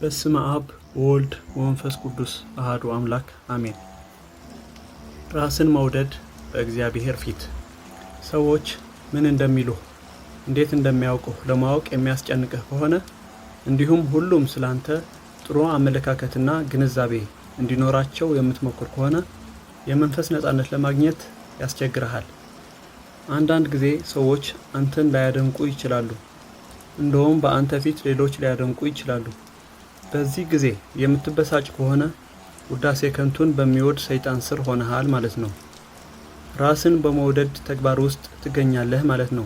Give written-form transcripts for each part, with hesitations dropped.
በስመ አብ ወወልድ ወመንፈስ ቅዱስ አሐዱ አምላክ አሜን። ራስን መውደድ በእግዚአብሔር ፊት። ሰዎች ምን እንደሚሉህ እንዴት እንደሚያውቁህ ለማወቅ የሚያስጨንቅህ ከሆነ እንዲሁም ሁሉም ስላንተ ጥሩ አመለካከትና ግንዛቤ እንዲኖራቸው የምትሞክር ከሆነ የመንፈስ ነፃነት ለማግኘት ያስቸግርሃል። አንዳንድ ጊዜ ሰዎች አንተን ላያደንቁ ይችላሉ። እንደውም በአንተ ፊት ሌሎች ሊያደንቁ ይችላሉ። በዚህ ጊዜ የምትበሳጭ ከሆነ ውዳሴ ከንቱን በሚወድ ሰይጣን ስር ሆነሃል ማለት ነው። ራስን በመውደድ ተግባር ውስጥ ትገኛለህ ማለት ነው።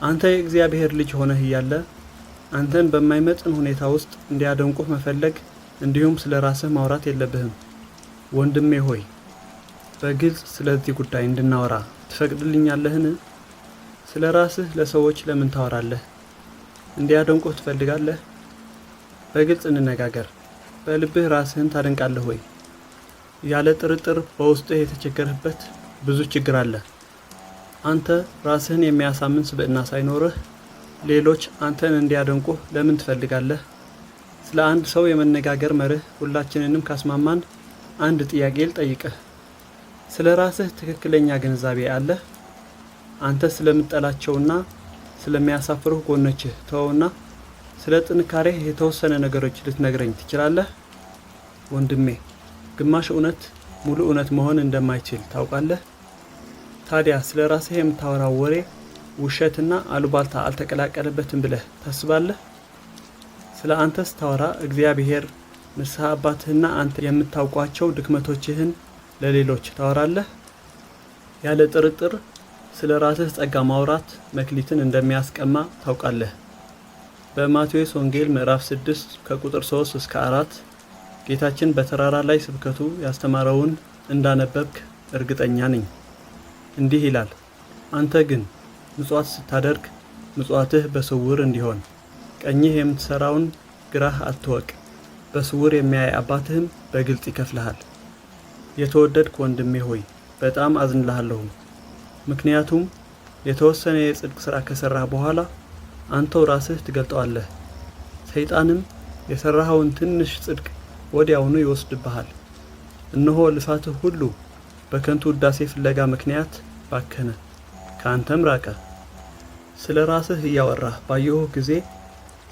አንተ የእግዚአብሔር ልጅ ሆነህ እያለ አንተን በማይመጥን ሁኔታ ውስጥ እንዲያደንቁህ መፈለግ እንዲሁም ስለ ራስህ ማውራት የለብህም። ወንድሜ ሆይ በግልጽ ስለዚህ ጉዳይ እንድናወራ ትፈቅድልኛለህን? ስለ ራስህ ለሰዎች ለምን ታወራለህ? እንዲያደንቁህ ትፈልጋለህ? በግልጽ እንነጋገር። በልብህ ራስህን ታደንቃለህ ወይ? ያለ ጥርጥር በውስጥህ የተቸገረበት ብዙ ችግር አለ። አንተ ራስህን የሚያሳምን ስብዕና ሳይኖርህ ሌሎች አንተን እንዲያደንቁህ ለምን ትፈልጋለህ? ስለ አንድ ሰው የመነጋገር መርህ ሁላችንንም ካስማማን አንድ ጥያቄ ልጠይቅህ። ስለ ራስህ ትክክለኛ ግንዛቤ አለህ? አንተ ስለምጠላቸውና ስለሚያሳፍሩህ ጎኖችህ ተወውና ስለ ጥንካሬህ የተወሰነ ነገሮች ልትነግረኝ ትችላለህ? ወንድሜ ግማሽ እውነት ሙሉ እውነት መሆን እንደማይችል ታውቃለህ። ታዲያ ስለ ራስህ የምታወራው ወሬ ውሸትና አሉባልታ አልተቀላቀለበትም ብለህ ታስባለህ? ስለ አንተ ስታወራ እግዚአብሔር፣ ንስሐ አባትህና አንተ የምታውቋቸው ድክመቶችህን ለሌሎች ታወራለህ? ያለ ጥርጥር ስለ ራስህ ጸጋ ማውራት መክሊትን እንደሚያስቀማ ታውቃለህ። በማቴዎስ ወንጌል ምዕራፍ 6 ከቁጥር 3 እስከ 4 ጌታችን በተራራ ላይ ስብከቱ ያስተማረውን እንዳነበብክ እርግጠኛ ነኝ። እንዲህ ይላል፣ አንተ ግን ምጽዋት ስታደርግ ምጽዋትህ በስውር እንዲሆን ቀኝህ የምትሰራውን ግራህ አትወቅ፣ በስውር የሚያይ አባትህም በግልጽ ይከፍልሃል። የተወደድክ ወንድሜ ሆይ በጣም አዝንልሃለሁ። ምክንያቱም የተወሰነ የጽድቅ ሥራ ከሠራህ በኋላ አንተው ራስህ ትገልጠዋለህ። ሰይጣንም የሰራኸውን ትንሽ ጽድቅ ወዲያውኑ ይወስድብሃል። እነሆ ልፋትህ ሁሉ በከንቱ ውዳሴ ፍለጋ ምክንያት ባከነ፣ ከአንተም ራቀ። ስለ ራስህ እያወራህ ባየሁህ ጊዜ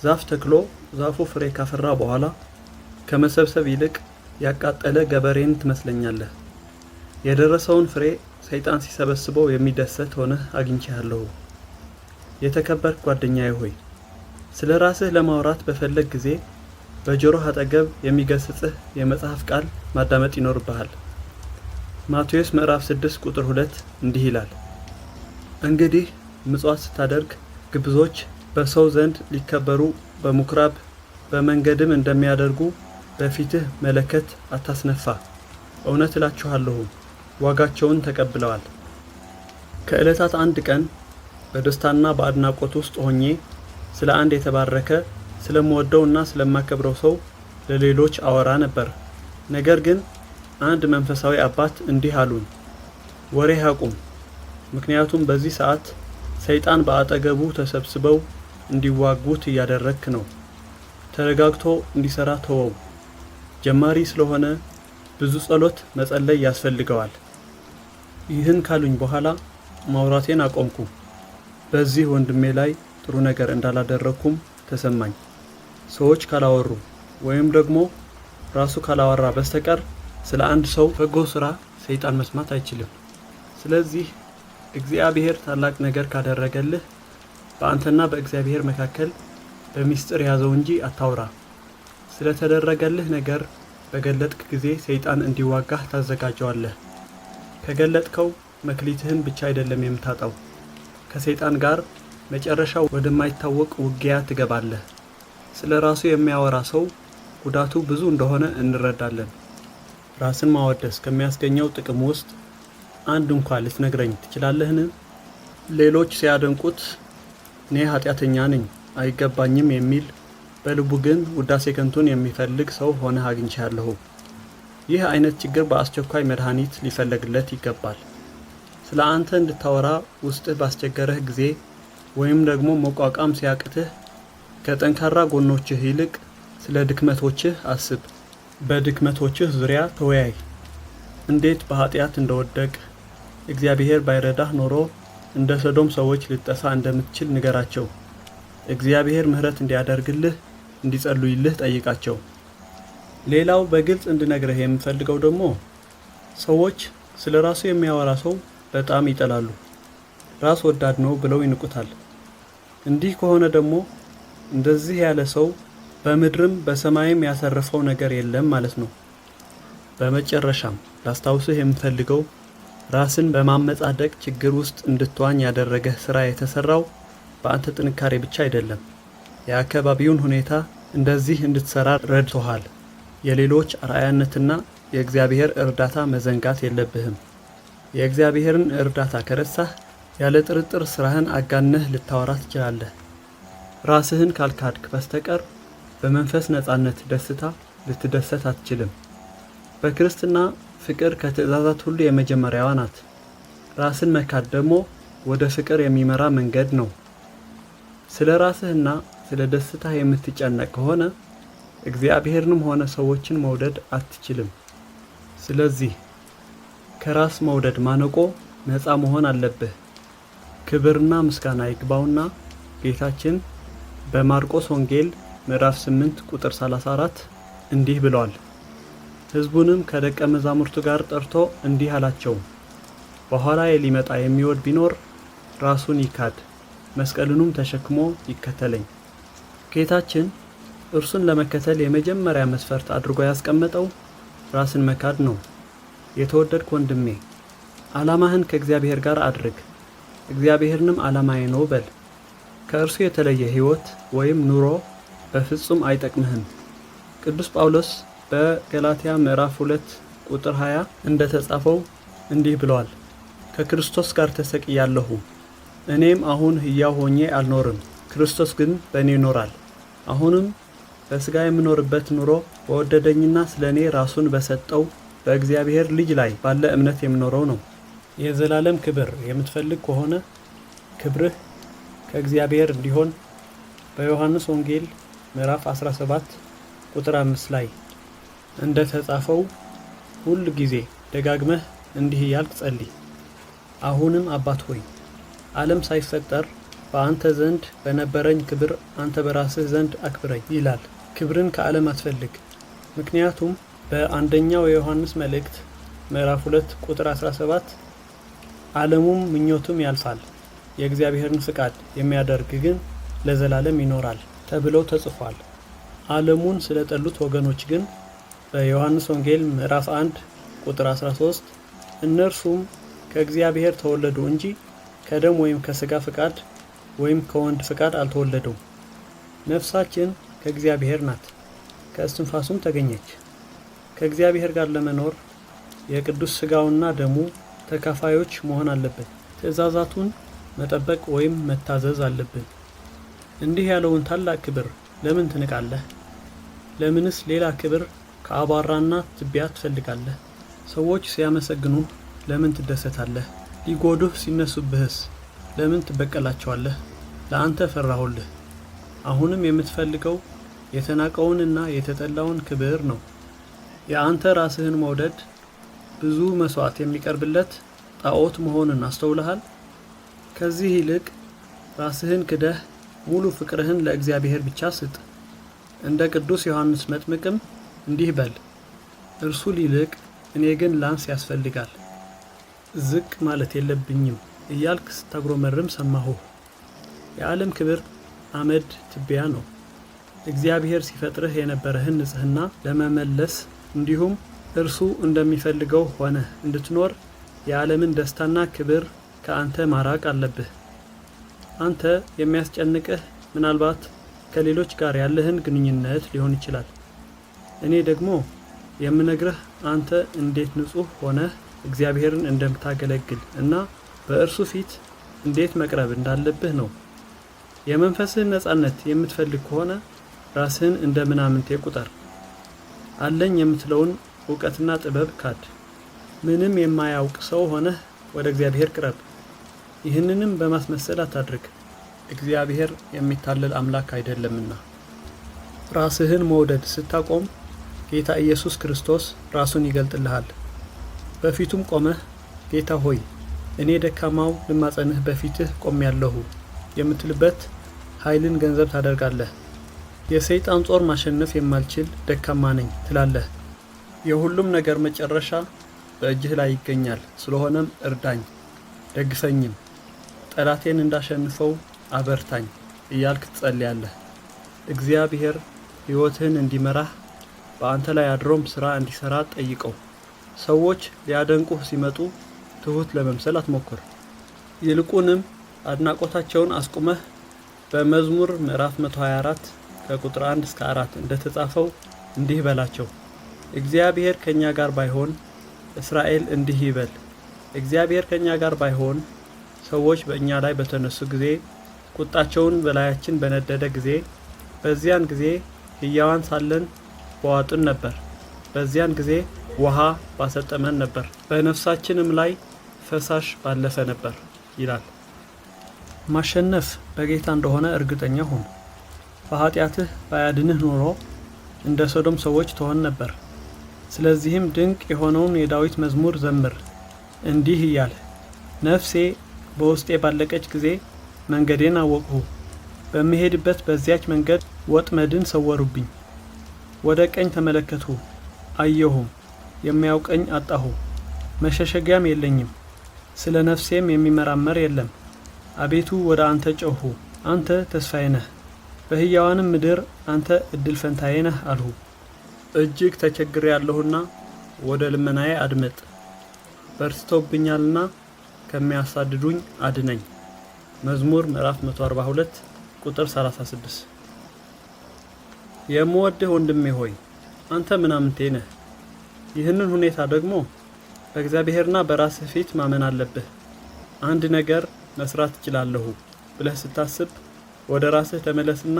ዛፍ ተክሎ ዛፉ ፍሬ ካፈራ በኋላ ከመሰብሰብ ይልቅ ያቃጠለ ገበሬን ትመስለኛለህ። የደረሰውን ፍሬ ሰይጣን ሲሰበስበው የሚደሰት ሆነህ አግኝቼሃለሁ። የተከበርክ ጓደኛዬ ሆይ ስለ ራስህ ለማውራት በፈለግ ጊዜ በጆሮህ አጠገብ የሚገስጽህ የመጽሐፍ ቃል ማዳመጥ ይኖርብሃል። ማቴዎስ ምዕራፍ 6 ቁጥር 2 እንዲህ ይላል፣ እንግዲህ ምጽዋት ስታደርግ ግብዞች በሰው ዘንድ ሊከበሩ በምኩራብ በመንገድም እንደሚያደርጉ በፊትህ መለከት አታስነፋ። እውነት እላችኋለሁ ዋጋቸውን ተቀብለዋል። ከዕለታት አንድ ቀን በደስታና በአድናቆት ውስጥ ሆኜ ስለ አንድ የተባረከ ስለምወደውና ስለማከብረው ሰው ለሌሎች አወራ ነበር። ነገር ግን አንድ መንፈሳዊ አባት እንዲህ አሉን፣ ወሬህ አቁም፣ ምክንያቱም በዚህ ሰዓት ሰይጣን በአጠገቡ ተሰብስበው እንዲዋጉት እያደረግክ ነው። ተረጋግቶ እንዲሰራ ተወው። ጀማሪ ስለሆነ ብዙ ጸሎት መጸለይ ያስፈልገዋል። ይህን ካሉኝ በኋላ ማውራቴን አቆምኩ። በዚህ ወንድሜ ላይ ጥሩ ነገር እንዳላደረኩም ተሰማኝ። ሰዎች ካላወሩ ወይም ደግሞ ራሱ ካላወራ በስተቀር ስለ አንድ ሰው በጎ ስራ ሰይጣን መስማት አይችልም። ስለዚህ እግዚአብሔር ታላቅ ነገር ካደረገልህ በአንተና በእግዚአብሔር መካከል በሚስጥር ያዘው እንጂ አታውራ። ስለተደረገልህ ነገር በገለጥክ ጊዜ ሰይጣን እንዲዋጋህ ታዘጋጀዋለህ። ከገለጥከው መክሊትህን ብቻ አይደለም የምታጣው፣ ከሰይጣን ጋር መጨረሻው ወደማይታወቅ ውጊያ ትገባለህ። ስለ ራሱ የሚያወራ ሰው ጉዳቱ ብዙ እንደሆነ እንረዳለን። ራስን ማወደስ ከሚያስገኘው ጥቅም ውስጥ አንድ እንኳን ልትነግረኝ ትችላለህን? ሌሎች ሲያደንቁት እኔ ኃጢአተኛ ነኝ አይገባኝም የሚል በልቡ ግን ውዳሴ ከንቱን የሚፈልግ ሰው ሆነህ አግኝቻለሁ። ይህ አይነት ችግር በአስቸኳይ መድኃኒት ሊፈለግለት ይገባል። ስለ አንተ እንድታወራ ውስጥህ ባስቸገረህ ጊዜ ወይም ደግሞ መቋቋም ሲያቅትህ ከጠንካራ ጎኖችህ ይልቅ ስለ ድክመቶችህ አስብ። በድክመቶችህ ዙሪያ ተወያይ። እንዴት በኃጢአት እንደወደቅ እግዚአብሔር ባይረዳህ ኖሮ እንደ ሰዶም ሰዎች ልትጠፋ እንደምትችል ንገራቸው። እግዚአብሔር ምሕረት እንዲያደርግልህ እንዲጸልዩልህ ጠይቃቸው። ሌላው በግልጽ እንድነግርህ የምፈልገው ደግሞ ሰዎች ስለ ራሱ የሚያወራ ሰው በጣም ይጠላሉ። ራስ ወዳድ ነው ብለው ይንቁታል። እንዲህ ከሆነ ደግሞ እንደዚህ ያለ ሰው በምድርም በሰማይም ያተረፈው ነገር የለም ማለት ነው። በመጨረሻም ላስታውስህ የምፈልገው ራስን በማመጻደቅ ችግር ውስጥ እንድትዋኝ ያደረገህ ስራ የተሰራው በአንተ ጥንካሬ ብቻ አይደለም። የአካባቢውን ሁኔታ እንደዚህ እንድትሰራ ረድቶሃል። የሌሎች አርአያነትና የእግዚአብሔር እርዳታ መዘንጋት የለብህም። የእግዚአብሔርን እርዳታ ከረሳህ ያለ ጥርጥር ስራህን አጋነህ ልታወራ ትችላለህ። ራስህን ካልካድክ በስተቀር በመንፈስ ነጻነት ደስታ ልትደሰት አትችልም። በክርስትና ፍቅር ከትእዛዛት ሁሉ የመጀመሪያዋ ናት። ራስን መካድ ደግሞ ወደ ፍቅር የሚመራ መንገድ ነው። ስለ ራስህና ስለ ደስታህ የምትጨነቅ ከሆነ እግዚአብሔርንም ሆነ ሰዎችን መውደድ አትችልም። ስለዚህ ከራስ መውደድ ማነቆ ነፃ መሆን አለብህ። ክብርና ምስጋና ይግባውና ጌታችን በማርቆስ ወንጌል ምዕራፍ 8 ቁጥር 34 እንዲህ ብሏል። ሕዝቡንም ከደቀ መዛሙርቱ ጋር ጠርቶ እንዲህ አላቸው፣ በኋላዬ ሊመጣ የሚወድ ቢኖር ራሱን ይካድ፣ መስቀሉንም ተሸክሞ ይከተለኝ። ጌታችን እርሱን ለመከተል የመጀመሪያ መስፈርት አድርጎ ያስቀመጠው ራስን መካድ ነው። የተወደድክ ወንድሜ፣ ዓላማህን ከእግዚአብሔር ጋር አድርግ፣ እግዚአብሔርንም ዓላማዬ ነው በል። ከእርሱ የተለየ ሕይወት ወይም ኑሮ በፍጹም አይጠቅምህም። ቅዱስ ጳውሎስ በገላትያ ምዕራፍ 2 ቁጥር 20 እንደተጻፈው እንዲህ ብለዋል፣ ከክርስቶስ ጋር ተሰቅያለሁ፣ እኔም አሁን ሕያው ሆኜ አልኖርም፣ ክርስቶስ ግን በእኔ ይኖራል። አሁንም በሥጋ የምኖርበት ኑሮ በወደደኝና ስለ እኔ ራሱን በሰጠው በእግዚአብሔር ልጅ ላይ ባለ እምነት የምኖረው ነው። የዘላለም ክብር የምትፈልግ ከሆነ ክብርህ ከእግዚአብሔር እንዲሆን በዮሐንስ ወንጌል ምዕራፍ 17 ቁጥር 5 ላይ እንደተጻፈው ሁል ጊዜ ደጋግመህ እንዲህ እያልክ ጸልይ። አሁንም አባት ሆይ ዓለም ሳይፈጠር በአንተ ዘንድ በነበረኝ ክብር አንተ በራስህ ዘንድ አክብረኝ ይላል። ክብርን ከዓለም አትፈልግ። ምክንያቱም በአንደኛው የዮሐንስ መልእክት ምዕራፍ 2 ቁጥር 17 ዓለሙም ምኞቱም ያልፋል፣ የእግዚአብሔርን ፍቃድ የሚያደርግ ግን ለዘላለም ይኖራል ተብሎ ተጽፏል። ዓለሙን ስለጠሉት ወገኖች ግን በዮሐንስ ወንጌል ምዕራፍ 1 ቁጥር 13 እነርሱም ከእግዚአብሔር ተወለዱ እንጂ ከደም ወይም ከሥጋ ፍቃድ ወይም ከወንድ ፍቃድ አልተወለዱም። ነፍሳችን ከእግዚአብሔር ናት፣ ከእስትንፋሱም ተገኘች። ከእግዚአብሔር ጋር ለመኖር የቅዱስ ሥጋውና ደሙ ተካፋዮች መሆን አለብን። ትእዛዛቱን መጠበቅ ወይም መታዘዝ አለብን። እንዲህ ያለውን ታላቅ ክብር ለምን ትንቃለህ? ለምንስ ሌላ ክብር ከአቧራና ትቢያ ትፈልጋለህ? ሰዎች ሲያመሰግኑህ ለምን ትደሰታለህ? ሊጎዱህ ሲነሱብህስ ለምን ትበቀላቸዋለህ? ለአንተ ፈራሁልህ። አሁንም የምትፈልገው የተናቀውንና የተጠላውን ክብር ነው። የአንተ ራስህን መውደድ ብዙ መስዋዕት የሚቀርብለት ጣዖት መሆንን አስተውለሃል? ከዚህ ይልቅ ራስህን ክደህ ሙሉ ፍቅርህን ለእግዚአብሔር ብቻ ስጥ። እንደ ቅዱስ ዮሐንስ መጥምቅም እንዲህ በል፣ እርሱ ሊልቅ እኔ ግን ላንስ ያስፈልጋል፣ ዝቅ ማለት የለብኝም እያልክ ስታጉረመርም ሰማሁህ። የዓለም ክብር አመድ ትቢያ ነው። እግዚአብሔር ሲፈጥርህ የነበረህን ንጽሕና ለመመለስ እንዲሁም እርሱ እንደሚፈልገው ሆነህ እንድትኖር የዓለምን ደስታና ክብር ከአንተ ማራቅ አለብህ። አንተ የሚያስጨንቅህ ምናልባት ከሌሎች ጋር ያለህን ግንኙነት ሊሆን ይችላል። እኔ ደግሞ የምነግርህ አንተ እንዴት ንጹሕ ሆነህ እግዚአብሔርን እንደምታገለግል እና በእርሱ ፊት እንዴት መቅረብ እንዳለብህ ነው። የመንፈስህን ነጻነት የምትፈልግ ከሆነ ራስህን እንደ ምናምንቴ ቁጠር። አለኝ የምትለውን ዕውቀትና ጥበብ ካድ። ምንም የማያውቅ ሰው ሆነህ ወደ እግዚአብሔር ቅረብ። ይህንንም በማስመሰል አታድርግ፣ እግዚአብሔር የሚታለል አምላክ አይደለምና። ራስህን መውደድ ስታቆም ጌታ ኢየሱስ ክርስቶስ ራሱን ይገልጥልሃል። በፊቱም ቆመህ ጌታ ሆይ እኔ ደካማው ልማጸንህ በፊትህ ቆሜያለሁ የምትልበት ኃይልን ገንዘብ ታደርጋለህ። የሰይጣን ጦር ማሸነፍ የማልችል ደካማ ነኝ ትላለህ። የሁሉም ነገር መጨረሻ በእጅህ ላይ ይገኛል። ስለሆነም እርዳኝ፣ ደግፈኝም፣ ጠላቴን እንዳሸንፈው አበርታኝ እያልክ ትጸልያለህ። እግዚአብሔር ሕይወትህን እንዲመራህ በአንተ ላይ አድሮም ሥራ እንዲሠራ ጠይቀው። ሰዎች ሊያደንቁህ ሲመጡ ትሑት ለመምሰል አትሞክር። ይልቁንም አድናቆታቸውን አስቁመህ በመዝሙር ምዕራፍ 124 ከቁጥር 1 እስከ 4 እንደተጻፈው እንዲህ በላቸው። እግዚአብሔር ከኛ ጋር ባይሆን እስራኤል እንዲህ ይበል። እግዚአብሔር ከኛ ጋር ባይሆን ሰዎች በእኛ ላይ በተነሱ ጊዜ፣ ቁጣቸውን በላያችን በነደደ ጊዜ፣ በዚያን ጊዜ ሕያዋን ሳለን በዋጡን ነበር። በዚያን ጊዜ ውሃ ባሰጠመን ነበር፣ በነፍሳችንም ላይ ፈሳሽ ባለፈ ነበር ይላል። ማሸነፍ በጌታ እንደሆነ እርግጠኛ ሁን። በኃጢአትህ ባያድንህ ኖሮ እንደ ሶዶም ሰዎች ትሆን ነበር። ስለዚህም ድንቅ የሆነውን የዳዊት መዝሙር ዘምር እንዲህ እያልህ፣ ነፍሴ በውስጤ ባለቀች ጊዜ መንገዴን አወቅሁ። በምሄድበት በዚያች መንገድ ወጥመድን ሰወሩብኝ። ወደ ቀኝ ተመለከትሁ አየሁም፣ የሚያውቀኝ አጣሁ። መሸሸጊያም የለኝም፣ ስለ ነፍሴም የሚመራመር የለም። አቤቱ ወደ አንተ ጮኽሁ፣ አንተ ተስፋዬ ነህ፣ በሕያዋንም ምድር አንተ እድል ፈንታዬ ነህ አልሁ። እጅግ ተቸግሬያለሁና ወደ ልመናዬ አድምጥ፣ በርትቶብኛልና ከሚያሳድዱኝ አድነኝ። መዝሙር ምዕራፍ 142 ቁጥር 36። የምወድህ ወንድሜ ሆይ አንተ ምናምንቴ ነህ። ይህንን ሁኔታ ደግሞ በእግዚአብሔርና በራስህ ፊት ማመን አለብህ። አንድ ነገር መስራት እችላለሁ ብለህ ስታስብ ወደ ራስህ ተመለስና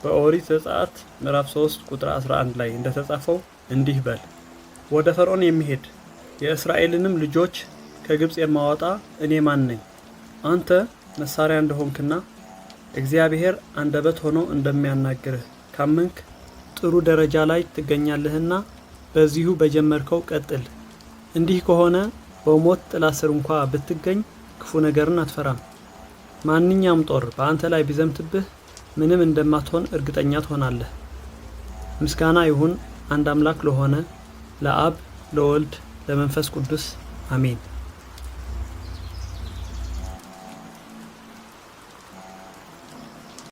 በኦሪት ዘጸአት ምዕራፍ 3 ቁጥር 11 ላይ እንደተጻፈው እንዲህ በል፣ ወደ ፈርዖን የሚሄድ የእስራኤልንም ልጆች ከግብጽ የማወጣ እኔ ማን ነኝ? አንተ መሳሪያ እንደሆንክና እግዚአብሔር አንደበት ሆኖ እንደሚያናግርህ ካመንክ ጥሩ ደረጃ ላይ ትገኛለህና በዚሁ በጀመርከው ቀጥል። እንዲህ ከሆነ በሞት ጥላ ስር እንኳ ብትገኝ ክፉ ነገርን አትፈራም። ማንኛውም ጦር በአንተ ላይ ቢዘምትብህ ምንም እንደማትሆን እርግጠኛ ትሆናለህ። ምስጋና ይሁን አንድ አምላክ ለሆነ ለአብ ለወልድ ለመንፈስ ቅዱስ አሜን።